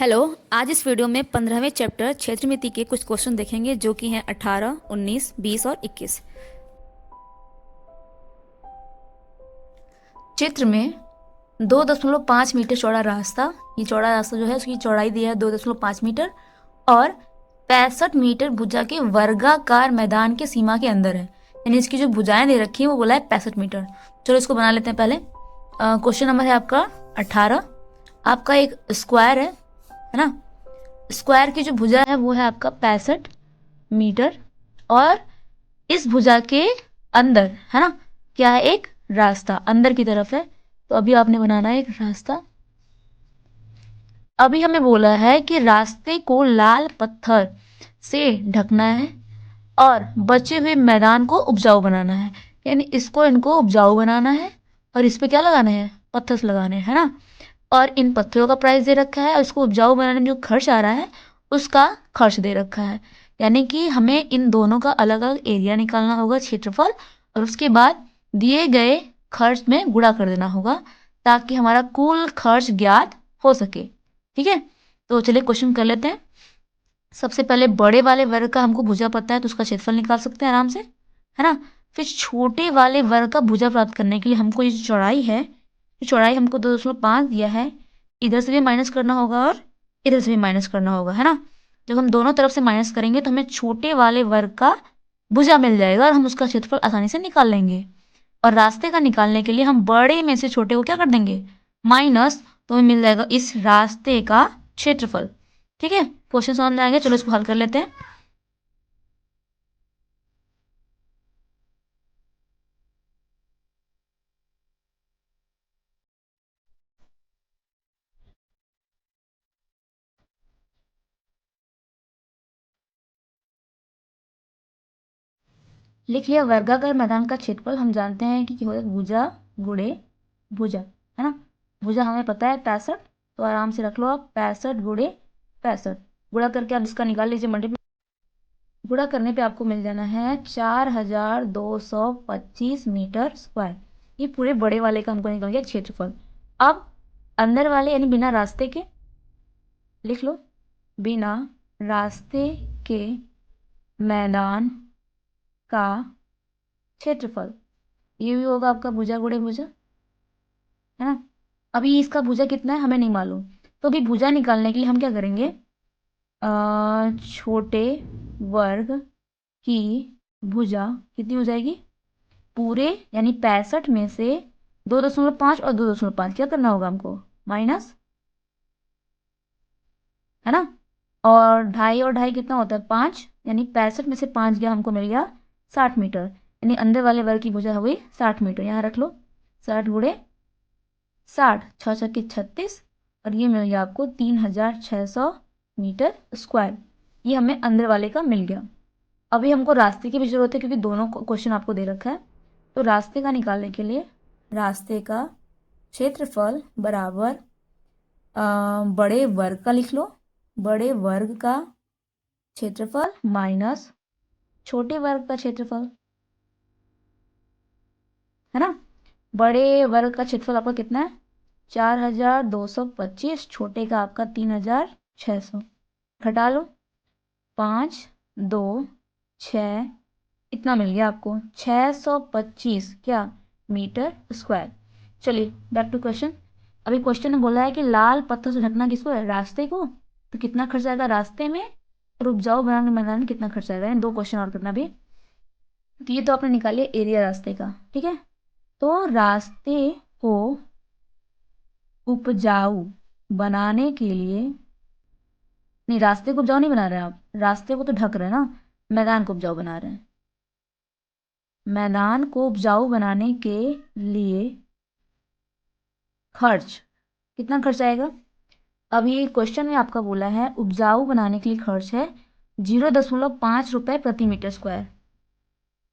Hello. आज इस video में 15वें चैप्टर क्षेत्रमिति के कुछ क्वेश्चन देखेंगे जो कि हैं 18, 19, 20 और 21। चित्र में 2.5 मीटर चौड़ा रास्ता, ये चौड़ा रास्ता जो है उसकी चौड़ाई दिया है 2.5 मीटर और 65 मीटर भुजा के वर्गाकार मैदान के सीमा के अंदर है। यानी इसकी जो भुजाएं दे रखी है वो बोला है 65 मीटर। चलो इसको बना लेते हैं। पहले क्वेश्चन नंबर है आपका 18। आपका एक स्क्वायर है ना। स्क्वायर की जो भुजा है वो है आपका 65 मीटर और इस भुजा के अंदर है ना क्या है, एक रास्ता अंदर की तरफ है। तो अभी आपने बनाना है एक रास्ता। अभी हमें बोला है कि रास्ते को लाल पत्थर से ढकना है और बचे हुए मैदान को उपजाऊ बनाना है। यानी इसको इनको उपजाऊ बनाना है और इस पे क्या लगाना है, पत्थर लगाने हैं, है ना। और इन पत्थरों का प्राइस दे रखा है और इसको उपजाऊ बनाने में जो खर्च आ रहा है उसका खर्च दे रखा है। यानी कि हमें इन दोनों का अलग अलग एरिया निकालना होगा, क्षेत्रफल, और उसके बाद दिए गए खर्च में गुणा कर देना होगा ताकि हमारा कुल खर्च ज्ञात हो सके। ठीक है, तो चलिए क्वेश्चन कर लेते हैं। सबसे पहले बड़े वाले वर्ग का हमको भुजा पता है तो उसका क्षेत्रफल निकाल सकते हैं आराम से, है ना। फिर छोटे वाले वर्ग का भुजा प्राप्त करने के लिए हमको ये जो चौड़ाई है, ये चौड़ाई हमको 2.5 दिया है, इधर से भी माइनस करना होगा और इधर से भी माइनस करना होगा, है ना। जब हम दोनों तरफ से माइनस करेंगे तो हमें छोटे वाले वर्ग का भुजा मिल जाएगा और हम उसका क्षेत्रफल आसानी से निकाल लेंगे। और रास्ते का निकालने के लिए हम बड़े में से छोटे को क्या कर देंगे, माइनस, तो हमें मिल जाएगा इस रास्ते का क्षेत्रफल। ठीक है, क्वेश्चन समझ में आएंगे। चलो इसको हल कर लेते हैं। लिख लिया वर्गाकार मैदान का क्षेत्रफल। हम जानते हैं कि होता है भुजा गुणे भुजा, है ना। भुजा हमें पता है 65, तो आराम से रख लो आप 65 गुणे 65। गुणा करके आप इसका निकाल लीजिए, मल्टीप्लाई। गुणा करने पे आपको मिल जाना है 4225 मीटर स्क्वायर। ये पूरे बड़े वाले का हमको निकल गया क्षेत्रफल। अब अंदर वाले यानी बिना रास्ते के लिख लो, बिना रास्ते के मैदान का क्षेत्रफल, ये भी होगा आपका भुजा गुणे भुजा, है ना। अभी इसका भुजा कितना है हमें नहीं मालूम, तो अभी भुजा निकालने के लिए हम क्या करेंगे, छोटे वर्ग की भुजा कितनी हो जाएगी, पूरे यानी 65 में से 2.5 और 2.5 क्या करना होगा हमको, माइनस, है ना। और ढाई और ढाई कितना होता है 5, यानी 65 में से 5 गया, हमको मिल गया 60 मीटर। यानी अंदर वाले वर्ग की भुजा हुई 60 मीटर। यहाँ रख लो 60 गुणे 60, 6×6 = 36 और ये मिल गया आपको 3600 मीटर स्क्वायर। ये हमें अंदर वाले का मिल गया। अभी हमको रास्ते की भी जरूरत है क्योंकि दोनों क्वेश्चन आपको दे रखा है। तो रास्ते का निकालने के लिए रास्ते का क्षेत्रफल बराबर बड़े वर्ग का लिख लो, बड़े वर्ग का क्षेत्रफल माइनस छोटे वर्ग का क्षेत्रफल, है ना। बड़े वर्ग का क्षेत्रफल आपका कितना है 4225, छोटे का आपका 3600। घटा लो 5, 2, 6, इतना मिल गया आपको 625 क्या मीटर स्क्वायर। चलिए बैक टू क्वेश्चन। अभी क्वेश्चन में बोला है कि लाल पत्थर से ढकना किसको है, रास्ते को। तो कितना खर्च आएगा रास्ते में और उपजाऊ बनाने मैदान में कितना खर्च आएगा, इन दो क्वेश्चन और करना भी। तो ये तो आपने निकालिए एरिया रास्ते का, ठीक है। तो रास्ते को उपजाऊ बनाने के लिए, नहीं रास्ते को उपजाऊ नहीं बना रहे हैं आप, रास्ते को तो ढक रहे हैं ना, मैदान को उपजाऊ बना रहे हैं। मैदान को उपजाऊ बनाने के लिए खर्च, कितना खर्च आएगा। अभी क्वेश्चन में आपका बोला है उपजाऊ बनाने के लिए खर्च है 0.5 रुपये प्रति मीटर स्क्वायर।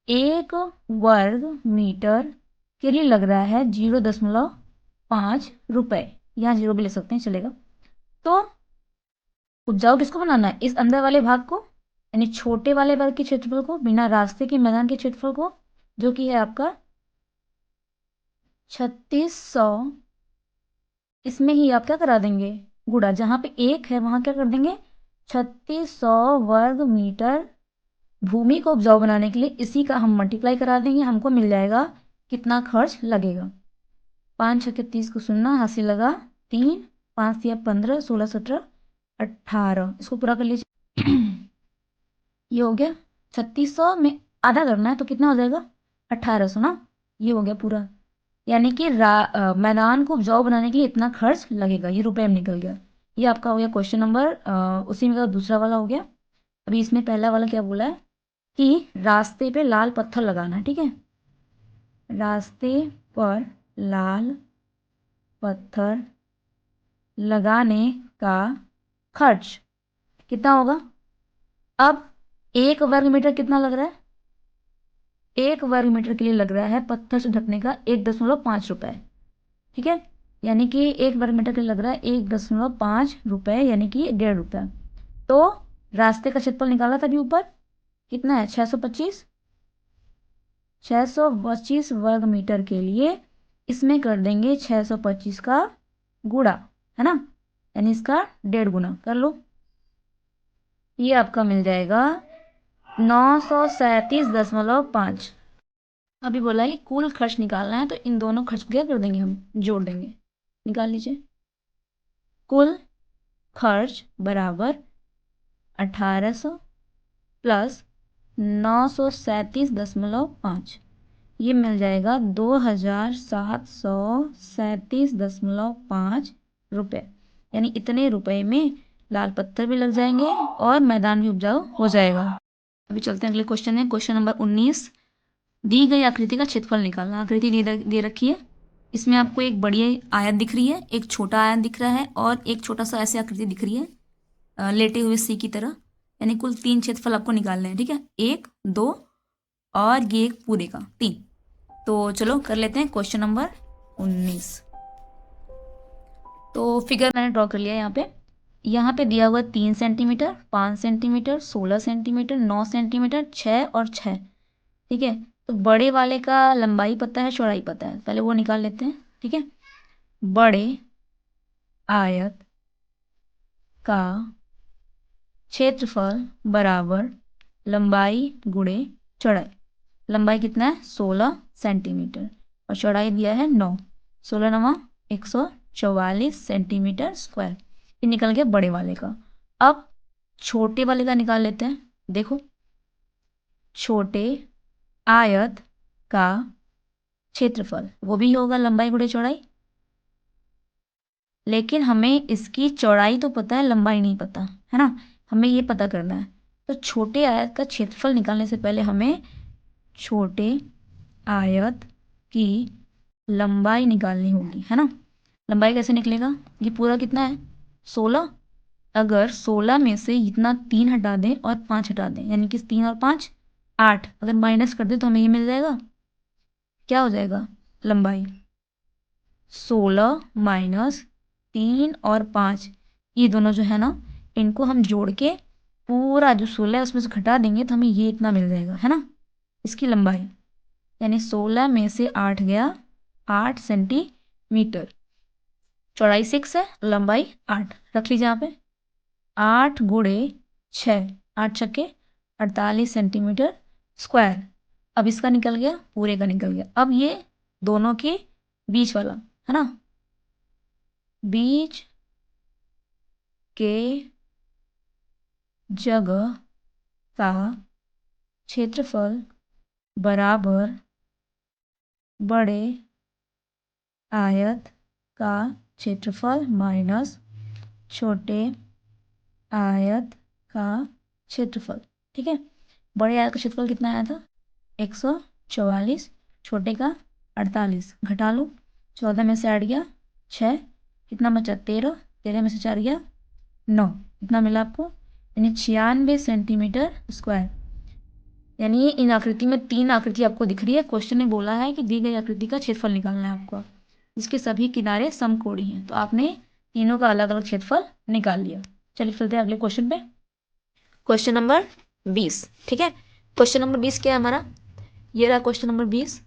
1 वर्ग मीटर के लिए लग रहा है 0.5 रुपये, यहाँ जीरो भी ले सकते हैं चलेगा। तो उपजाऊ किसको बनाना है, इस अंदर वाले भाग को, यानी छोटे वाले वर्ग के क्षेत्रफल को, बिना रास्ते के मैदान के क्षेत्रफल को, जो कि है आपका 3600। इसमें ही आप क्या करा देंगे, गुणा, जहाँ पे 1 है वहाँ क्या कर देंगे 3600 वर्ग मीटर भूमि को उपजाऊ बनाने के लिए इसी का हम मल्टीप्लाई करा देंगे, हमको मिल जाएगा कितना खर्च लगेगा। 5 छक्के 30 को सुनना, हासिल लगा 3, 5 या 15, 16 17 18, इसको पूरा कर लीजिए। ये हो गया 3600 में आधा करना है तो कितना हो जाएगा 1800 ना, ये हो गया पूरा। यानी कि मैदान को उपजाऊ बनाने के लिए इतना खर्च लगेगा, ये रुपए में निकल गया। ये आपका हो गया क्वेश्चन नंबर, उसी में का दूसरा वाला हो गया। अभी इसमें पहला वाला क्या बोला है कि रास्ते पे लाल पत्थर लगाना है, ठीक है। रास्ते पर लाल पत्थर लगाने का खर्च कितना होगा। अब 1 वर्ग मीटर कितना लग रहा है, 1 वर्ग मीटर के लिए लग रहा है पत्थर से ढकने का 1.5 रुपए, ठीक है। यानी कि 1 वर्ग मीटर के लिए लग रहा है 1.5 रुपए, यानी कि 1.5 रुपया। तो रास्ते का क्षेत्रफल निकाला था अभी ऊपर, कितना है 625, 625 वर्ग मीटर के लिए इसमें कर देंगे 625 का गुणा, है ना, यानी इसका 1.5 गुना कर लो। ये आपका मिल जाएगा 937.5। अभी बोला है कुल खर्च निकालना है, तो इन दोनों खर्च को क्या कर देंगे हम जोड़ देंगे, निकाल लीजिए। कुल खर्च बराबर 1800 प्लस 937.5, ये मिल जाएगा 2737.5 रुपये। यानी इतने रुपए में लाल पत्थर भी लग जाएंगे और मैदान भी उपजाऊ हो जाएगा। अभी चलते हैं अगले क्वेश्चन में, क्वेश्चन नंबर 19। दी गई आकृति का क्षेत्रफल निकालना। आकृति दे रखी है, इसमें आपको एक बड़ी आयत दिख रही है, एक छोटा आयत दिख रहा है और एक छोटा सा ऐसे आकृति दिख रही है लेटे हुए सी की तरह। यानी कुल 3 क्षेत्रफल आपको निकालने हैं, ठीक है, 1 2 और ये एक पूरे का 3। तो चलो कर लेते हैं क्वेश्चन नंबर 19। तो फिगर मैंने ड्रॉ कर लिया यहाँ पे दिया हुआ 3 सेंटीमीटर, 5 सेंटीमीटर, 16 सेंटीमीटर, 9 सेंटीमीटर, 6 और 6, ठीक है। तो बड़े वाले का लंबाई पता है, चौड़ाई पता है, पहले वो निकाल लेते हैं, ठीक है। बड़े आयत का क्षेत्रफल बराबर लंबाई गुणे चौड़ाई। लंबाई कितना है 16 सेंटीमीटर और चौड़ाई दिया है 9, 16 9 144 सेंटीमीटर स्क्वायर। ये निकल गया बड़े वाले का। अब छोटे वाले का निकाल लेते हैं। देखो छोटे आयत का क्षेत्रफल वो भी होगा लंबाई गुणे चौड़ाई, लेकिन हमें इसकी चौड़ाई तो पता है, लंबाई नहीं पता, है ना। हमें ये पता करना है, तो छोटे आयत का क्षेत्रफल निकालने से पहले हमें छोटे आयत की लंबाई निकालनी होगी, है ना। लंबाई कैसे निकलेगा, ये पूरा कितना है 16, अगर 16 में से इतना 3 हटा दें और 5 हटा दें, यानी कि 3 और 5 8, अगर माइनस कर दें तो हमें ये मिल जाएगा, क्या हो जाएगा लंबाई 16 माइनस 3 और 5, ये दोनों जो है ना इनको हम जोड़ के पूरा जो 16 है उसमें से घटा देंगे तो हमें ये इतना मिल जाएगा, है ना, इसकी लंबाई। यानी 16 में से 8 गया 8 सेंटीमीटर, चौड़ाई 6 है, लंबाई 8, रख लीजिए यहाँ पे 8 गुणे 6, 8 छक्के 48 सेंटीमीटर स्क्वायर। अब इसका निकल गया, पूरे का निकल गया। अब ये दोनों के बीच वाला, है ना, बीच के जगह का क्षेत्रफल बराबर बड़े आयत का क्षेत्रफल माइनस छोटे आयत का क्षेत्रफल, ठीक है। बड़े आयत का क्षेत्रफल कितना आया था 144, छोटे का 48, घटा लो 14 में से 8 गया 6, कितना बचा 13, 13 में से 4 गया 9, इतना मिला आपको, यानी 96 सेंटीमीटर स्क्वायर। यानी इन आकृति में 3 आकृति आपको दिख रही है। क्वेश्चन ने बोला है कि दी गई आकृति का क्षेत्रफल निकालना है आपको, जिसके सभी किनारे समकोणीय हैं, तो आपने तीनों का अलग अलग क्षेत्रफल निकाल लिया। चलिए चलते हैं अगले क्वेश्चन पे, क्वेश्चन नंबर 20, ठीक है। क्वेश्चन नंबर 20 क्या है हमारा, ये रहा क्वेश्चन नंबर 20।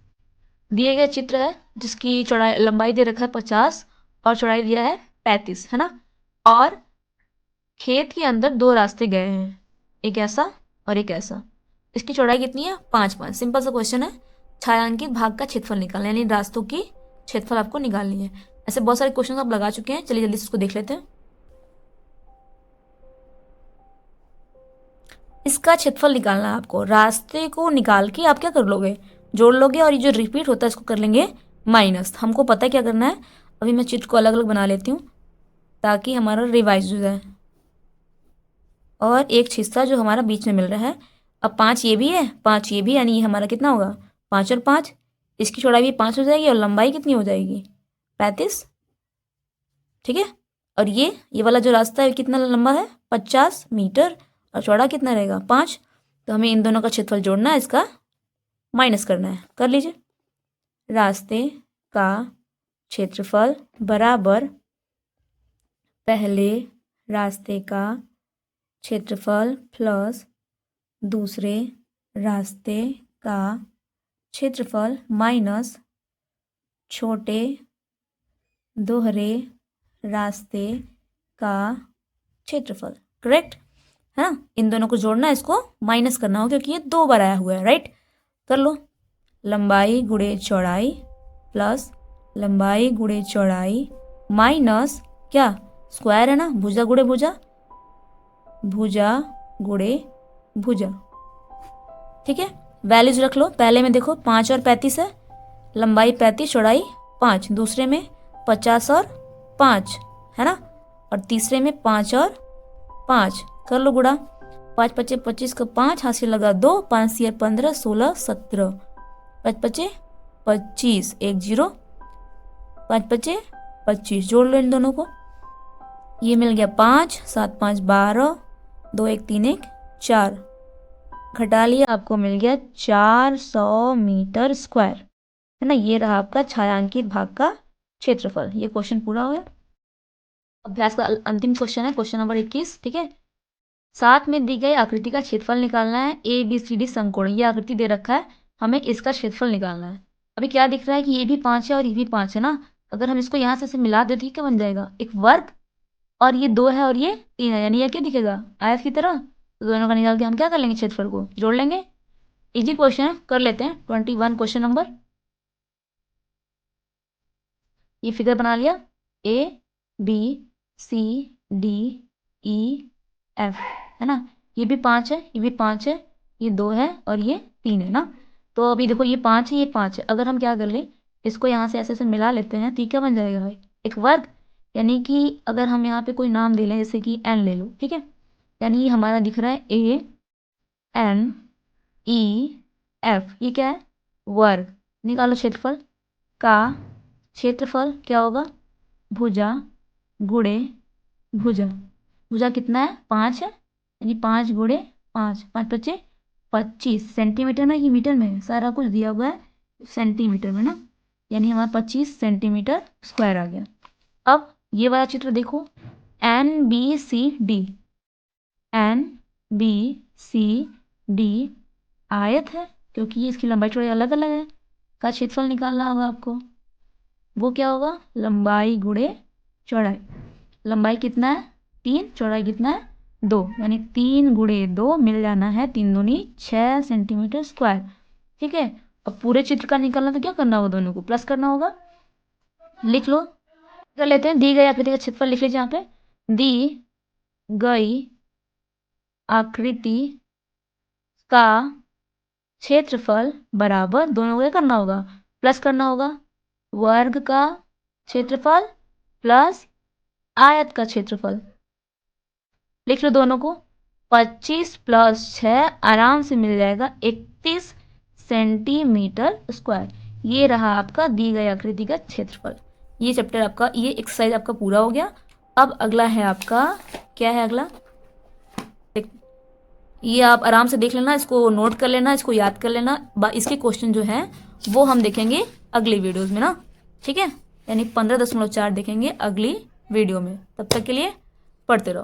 दिए गए चित्र है जिसकी चौड़ाई लंबाई दे रखा है 50 और चौड़ाई दिया है 35, है ना। और खेत के अंदर 2 रास्ते गए हैं, एक ऐसा और एक ऐसा। इसकी चौड़ाई कितनी है? 5-5। सिंपल सा क्वेश्चन है, छायांकित भाग का क्षेत्रफल निकालना, यानी रास्तों की क्षेत्रफल आपको निकालनी है। ऐसे बहुत सारे क्वेश्चन आप लगा चुके हैं, चलिए जल्दी से उसको देख लेते हैं। इसका क्षेत्रफल निकालना है आपको। रास्ते को निकाल के आप क्या कर लोगे? जोड़ लोगे, और ये जो रिपीट होता है इसको कर लेंगे माइनस। हमको पता है क्या करना है। अभी मैं चित्र को अलग अलग बना लेती हूँ ताकि हमारा रिवाइज हो जाए। और एक हिस्सा जो हमारा बीच में मिल रहा है। अब 5 ये भी है, 5 ये भी, यानी ये हमारा कितना होगा? 5 और 5। इसकी चौड़ाई भी 5 हो जाएगी और लंबाई कितनी हो जाएगी? 35। ठीक है। और ये वाला जो रास्ता है कितना लंबा है? 50 मीटर। और चौड़ा कितना रहेगा? 5। तो हमें इन दोनों का क्षेत्रफल जोड़ना है, इसका माइनस करना है। कर लीजिए। रास्ते का क्षेत्रफल बराबर पहले रास्ते का क्षेत्रफल प्लस दूसरे रास्ते का क्षेत्रफल माइनस छोटे दोहरे रास्ते का क्षेत्रफल। करेक्ट है ना? इन दोनों को जोड़ना है, इसको माइनस करना हो क्योंकि ये 2 बार आया हुआ है। राइट, कर लो। लंबाई गुणे चौड़ाई प्लस लंबाई गुणे चौड़ाई माइनस क्या? स्क्वायर है ना, भुजा गुणे भुजा, भुजा गुणे भुजा। ठीक है, वैल्यूज रख लो। पहले में देखो 5 और 35 है, लंबाई 35 चौड़ाई 5। दूसरे में 50 और 5 है ना, और तीसरे में 5 और 5। कर लो गुणा। 5 पचे 25 का 5, हाथ से लगा 2, 5 से 15, 16, 17, 5 पचे 25, 1 0, 5 पचे 25। जोड़ लो इन दोनों को। ये मिल गया 5, 7 5 12, 2 1 3 1 4। घटा लिया, आपको मिल गया 400 मीटर स्क्वायर, है ना। ये रहा आपका छायांकित भाग का क्षेत्रफल। ये क्वेश्चन पूरा हो गया। अभ्यास का अंतिम क्वेश्चन है, क्वेश्चन नंबर 21। ठीक है, साथ में दी गई आकृति का क्षेत्रफल निकालना है। ABCD समकोण, ये आकृति दे रखा है, हमें इसका क्षेत्रफल निकालना है। अभी क्या दिख रहा है कि ये भी 5 है और ये भी 5 है ना। अगर हम इसको यहाँ से मिला देते क्या बन जाएगा? एक वर्ग। और ये 2 है और ये 3 है, यानी ये क्या दिखेगा? आयत की तरह। तो दोनों का निकाल के हम क्या कर लेंगे? क्षेत्रफल को जोड़ लेंगे। इजी क्वेश्चन है, कर लेते हैं। 21 क्वेश्चन नंबर। ये फिगर बना लिया, ABCDEF, है ना। ये भी 5 है, ये भी 5 है, ये 2 है और ये 3 है ना। तो अभी देखो ये 5 है, ये 5 है। अगर हम क्या कर ले, इसको यहाँ से ऐसे ऐसे मिला लेते हैं, तो ये क्या बन जाएगा भाई? एक वर्ग। यानी कि अगर हम यहाँ पे कोई नाम दे लें, जैसे कि N ले लो, ठीक है। यानी ये हमारा दिख रहा है ANEF, ये क्या है? वर्ग। निकालो क्षेत्रफल का क्षेत्रफल क्या होगा? भुजा गुणे भुजा। भुजा कितना है? 5 है, यानी 5 गुणे 5, 5 पचे 25। सेंटीमीटर में कि मीटर में? सारा कुछ दिया हुआ है सेंटीमीटर में ना, यानी हमारा 25 सेंटीमीटर स्क्वायर आ गया। अब ये वाला चित्र देखो, NBCD, NBCD आयत है, क्योंकि ये इसकी लंबाई चौड़ाई अलग अलग है। का क्षेत्रफल निकालना होगा आपको। वो क्या होगा? लंबाई गुणे चौड़ाई। लंबाई कितना है? 3, चौड़ाई कितना है? 2, यानी 3 गुणे 2 मिल जाना है 3 दूनी 6 सेंटीमीटर स्क्वायर। ठीक है। अब पूरे चित्र का निकालना तो क्या करना होगा? दोनों को प्लस करना होगा। लिख लो, कर लेते हैं। दी गई आकृति का क्षेत्रफल लिख लीजिए यहाँ पे। दी गई आकृति का क्षेत्रफल बराबर, दोनों को क्या करना होगा? प्लस करना होगा। वर्ग का क्षेत्रफल प्लस आयत का क्षेत्रफल। लिख लो दोनों को। 25 + 6 आराम से मिल जाएगा 31 सेंटीमीटर स्क्वायर। ये रहा आपका दी गई आकृति का क्षेत्रफल। ये चैप्टर आपका, ये एक्सरसाइज आपका पूरा हो गया। अब अगला है आपका, क्या है अगला? ये आप आराम से देख लेना, इसको नोट कर लेना, इसको याद कर लेना। इसके क्वेश्चन जो हैं वो हम देखेंगे अगली वीडियोज़ में ना। ठीक है, यानी 15.4 देखेंगे अगली वीडियो में। तब तक के लिए पढ़ते रहो।